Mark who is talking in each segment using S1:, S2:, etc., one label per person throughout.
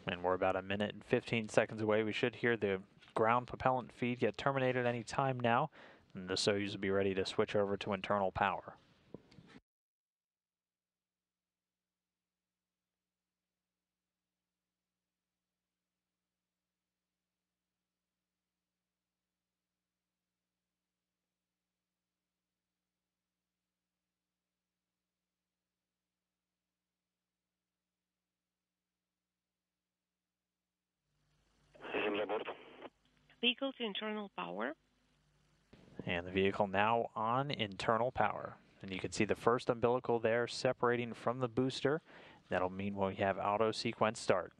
S1: And we're about a minute and 15 seconds away. We should hear the ground propellant feed get terminated any time now, and the Soyuz will be ready to switch over to internal power.
S2: Vehicle to internal power.
S1: And the vehicle now on internal power. And you can see the first umbilical there separating from the booster. That'll mean we have auto sequence start.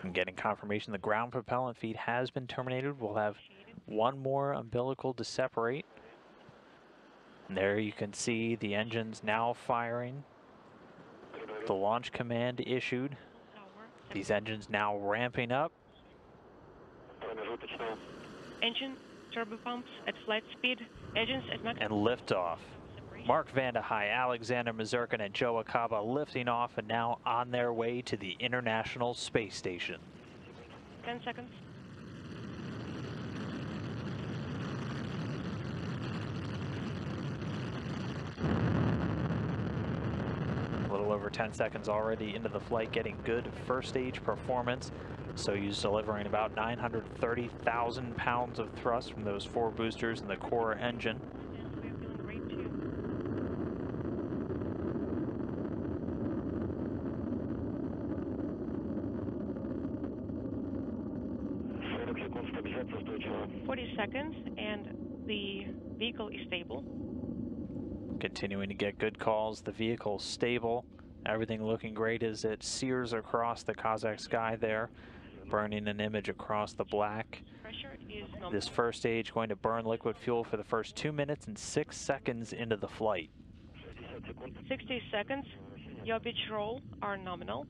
S1: I'm getting confirmation the ground propellant feed has been terminated. We'll have one more umbilical to separate. And there you can see the engines now firing. The launch command issued. These engines now ramping up.
S2: Engine turbo pumps at flight speed. Engines at max.
S1: And liftoff. Mark Vande Hei, Alexander Mazurkin, and Joe Acaba lifting off and now on their way to the International Space Station.
S2: 10 seconds.
S1: A little over 10 seconds already into the flight, getting good first stage performance. Soyuz delivering about 930,000 pounds of thrust from those 4 boosters in the core engine.
S2: Seconds, and the vehicle is stable.
S1: Continuing to get good calls. The vehicle's stable. Everything looking great as it sears across the Kazakh sky there, burning an image across the black. This first stage going to burn liquid fuel for the first 2 minutes and 6 seconds into the flight.
S2: 60 seconds. Yaw pitch roll are nominal.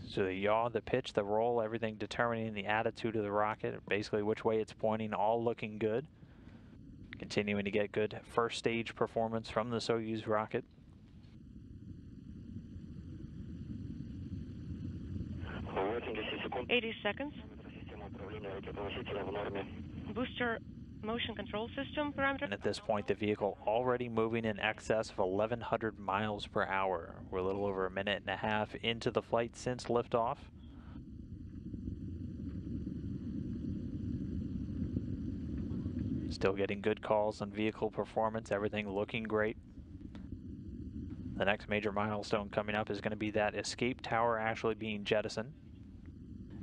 S1: So the yaw, the pitch, the roll, everything determining the attitude of the rocket, basically which way it's pointing, all looking good. Continuing to get good first stage performance from the Soyuz rocket.
S2: $80 seconds. Booster motion control system parameter.
S1: And at this point, the vehicle already moving in excess of 1,100 miles per hour. We're a little over a minute and a half into the flight since liftoff. Still getting good calls on vehicle performance, everything looking great. The next major milestone coming up is going to be that escape tower actually being jettisoned.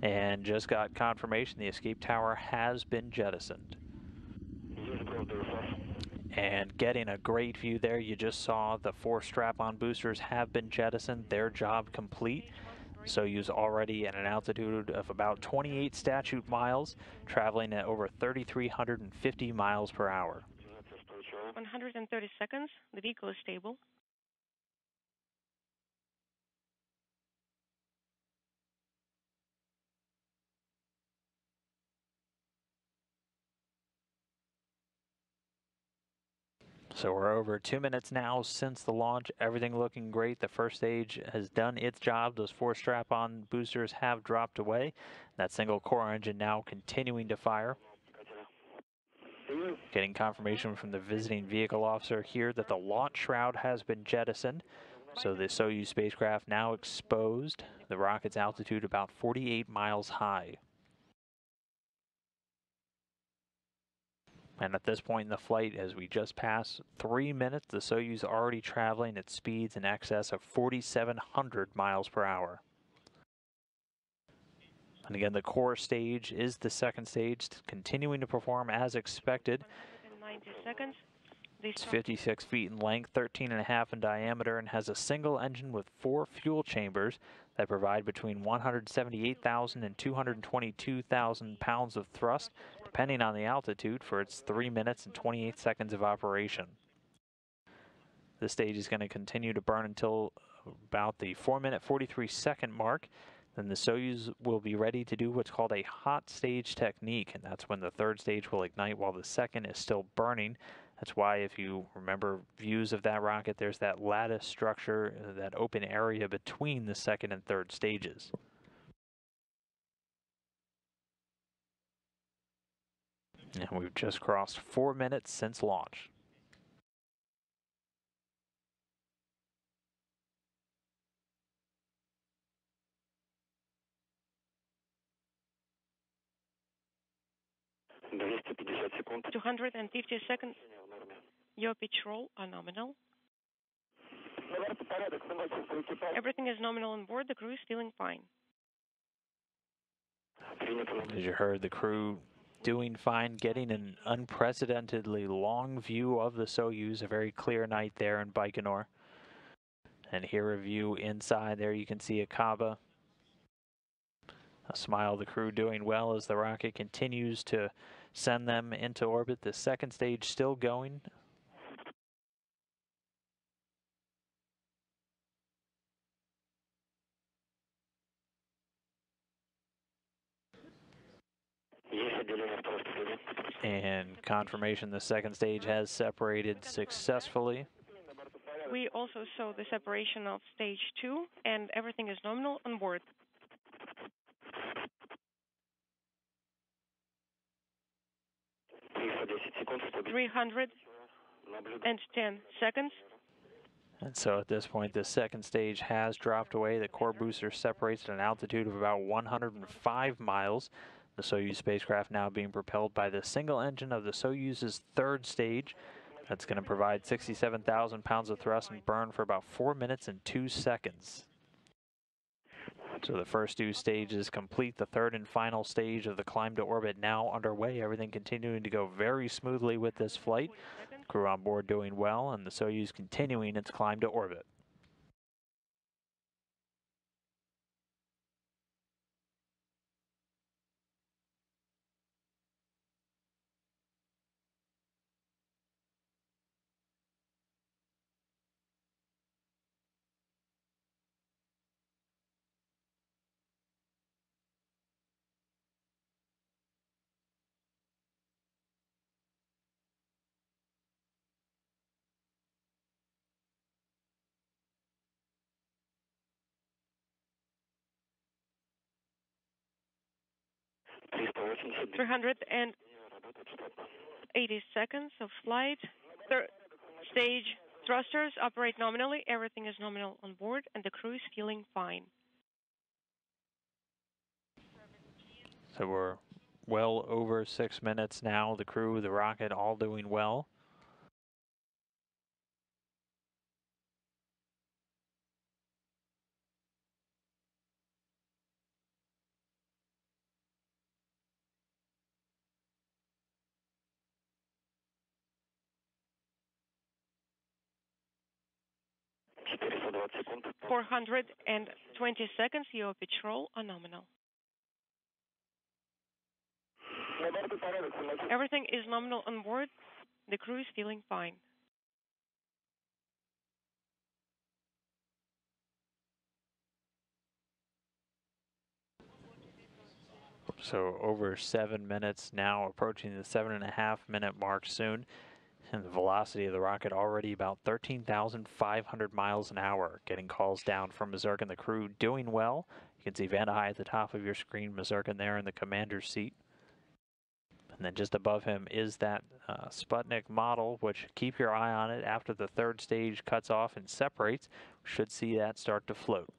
S1: And just got confirmation the escape tower has been jettisoned. And getting a great view there, you just saw the 4 strap-on boosters have been jettisoned, their job complete. Soyuz already at an altitude of about 28 statute miles, traveling at over 3,350 miles per hour.
S2: 130 seconds, the vehicle is stable.
S1: So we're over 2 minutes now since the launch. Everything looking great. The first stage has done its job. Those 4 strap-on boosters have dropped away. That single core engine now continuing to fire. Getting confirmation from the visiting vehicle officer here that the launch shroud has been jettisoned. So the Soyuz spacecraft now exposed. The rocket's altitude about 48 miles high. And at this point in the flight, as we just passed 3 minutes, the Soyuz already traveling at speeds in excess of 4,700 miles per hour. And again, the core stage is the second stage, continuing to perform as expected.
S2: 190 seconds.
S1: It's 56 feet in length, 13.5 in diameter, and has a single engine with 4 fuel chambers that provide between 178,000 and 222,000 pounds of thrust, depending on the altitude, for its 3 minutes and 28 seconds of operation. This stage is going to continue to burn until about the 4-minute, 43-second mark. Then the Soyuz will be ready to do what's called a hot stage technique, and that's when the third stage will ignite while the second is still burning. That's why, if you remember views of that rocket, there's that lattice structure, that open area between the second and third stages. And we've just crossed 4 minutes since launch.
S2: — 250 seconds. Your pitch roll are nominal. Everything is nominal on board. The crew is feeling fine.
S1: As you heard, the crew doing fine, getting an unprecedentedly long view of the Soyuz, a very clear night there in Baikonur. And here a view inside. There you can see Akaba. A smile, the crew doing well as the rocket continues to send them into orbit. The second stage still going. And confirmation the second stage has separated successfully.
S2: We also saw the separation of stage 2, and everything is nominal on board. — 310 seconds.
S1: And so at this point, the second stage has dropped away. The core booster separates at an altitude of about 105 miles. The Soyuz spacecraft now being propelled by the single engine of the Soyuz's third stage. That's going to provide 67,000 pounds of thrust and burn for about 4 minutes and 2 seconds. So the first two stages complete. The third and final stage of the climb to orbit now underway. Everything continuing to go very smoothly with this flight. Crew on board doing well, and the Soyuz continuing its climb to orbit.
S2: — 380 seconds of flight. Third stage thrusters operate nominally. Everything is nominal on board, and the crew is feeling fine.
S1: So we're well over 6 minutes now. The crew, the rocket, all doing well.
S2: — 420 seconds. Your pitch roll are nominal. Everything is nominal on board. The crew is feeling fine.
S1: So over 7 minutes now, approaching the 7.5 minute mark soon. And the velocity of the rocket already about 13,500 miles an hour. Getting calls down from Mazurkin, the crew doing well. You can see Vandehei at the top of your screen, Mazurkin there in the commander's seat. And then just above him is that Sputnik model, which keep your eye on it. After the third stage cuts off and separates, we should see that start to float.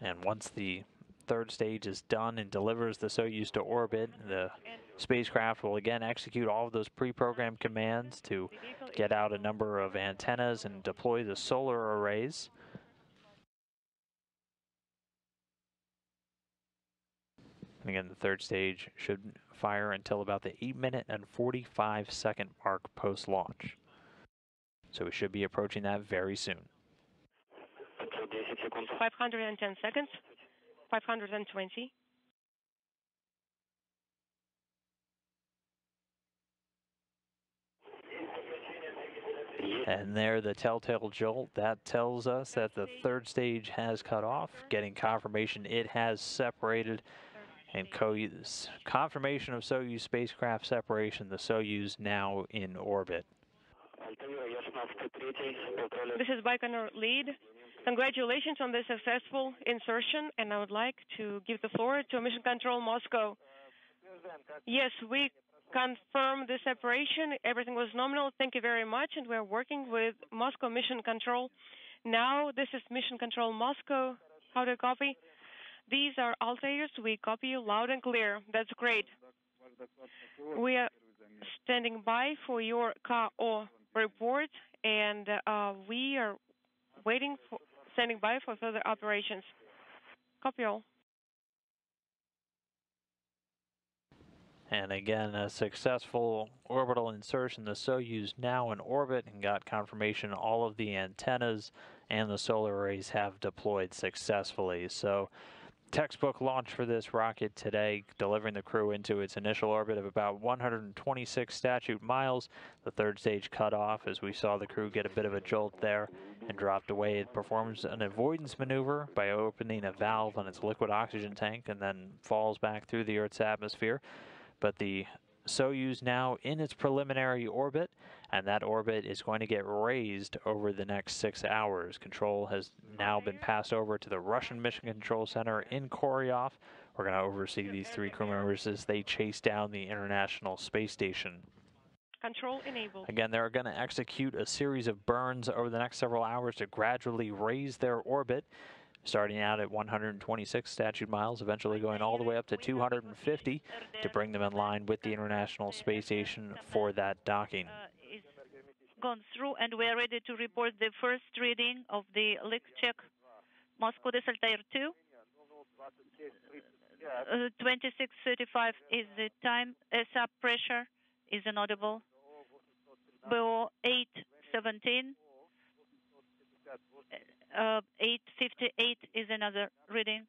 S1: And once the third stage is done and delivers the Soyuz to orbit, the spacecraft will again execute all of those pre-programmed commands to get out a number of antennas and deploy the solar arrays. And again, the third stage should fire until about the 8-minute and 45-second mark post-launch. So we should be approaching that very soon.
S2: 510 seconds. 520.
S1: And there, the telltale jolt, that tells us that the third stage has cut off, getting confirmation it has separated, and confirmation of Soyuz spacecraft separation, the Soyuz now in orbit.
S2: This is Baikonur lead. Congratulations on the successful insertion, and I would like to give the floor to Mission Control Moscow. Yes, we confirm the separation. Everything was nominal. Thank you very much, and we're working with Moscow Mission Control. Now, this is Mission Control Moscow. How to copy? These are alternators. We copy you loud and clear. That's great. We are standing by for your KO report, and we are standing by for further operations. Copy all.
S1: And again, a successful orbital insertion. The Soyuz now in orbit, and got confirmation all of the antennas and the solar arrays have deployed successfully. So textbook launch for this rocket today, delivering the crew into its initial orbit of about 126 statute miles. The third stage cut off as we saw the crew get a bit of a jolt there and dropped away. It performs an avoidance maneuver by opening a valve on its liquid oxygen tank and then falls back through the Earth's atmosphere. But the Soyuz now in its preliminary orbit, and that orbit is going to get raised over the next 6 hours. Control has now been passed over to the Russian Mission Control Center in Koryov. We're going to oversee these three crew members as they chase down the International Space Station.
S2: Control enabled.
S1: Again, they're going to execute a series of burns over the next several hours to gradually raise their orbit, starting out at 126 statute miles, eventually going all the way up to 250 to bring them in line with the International Space Station for that docking.
S3: Is gone through, and we are ready to report the first reading of the leak check. Moscow Desaltair 2. 2635 is the time. SUP pressure is inaudible. BO 817. 858 is another reading.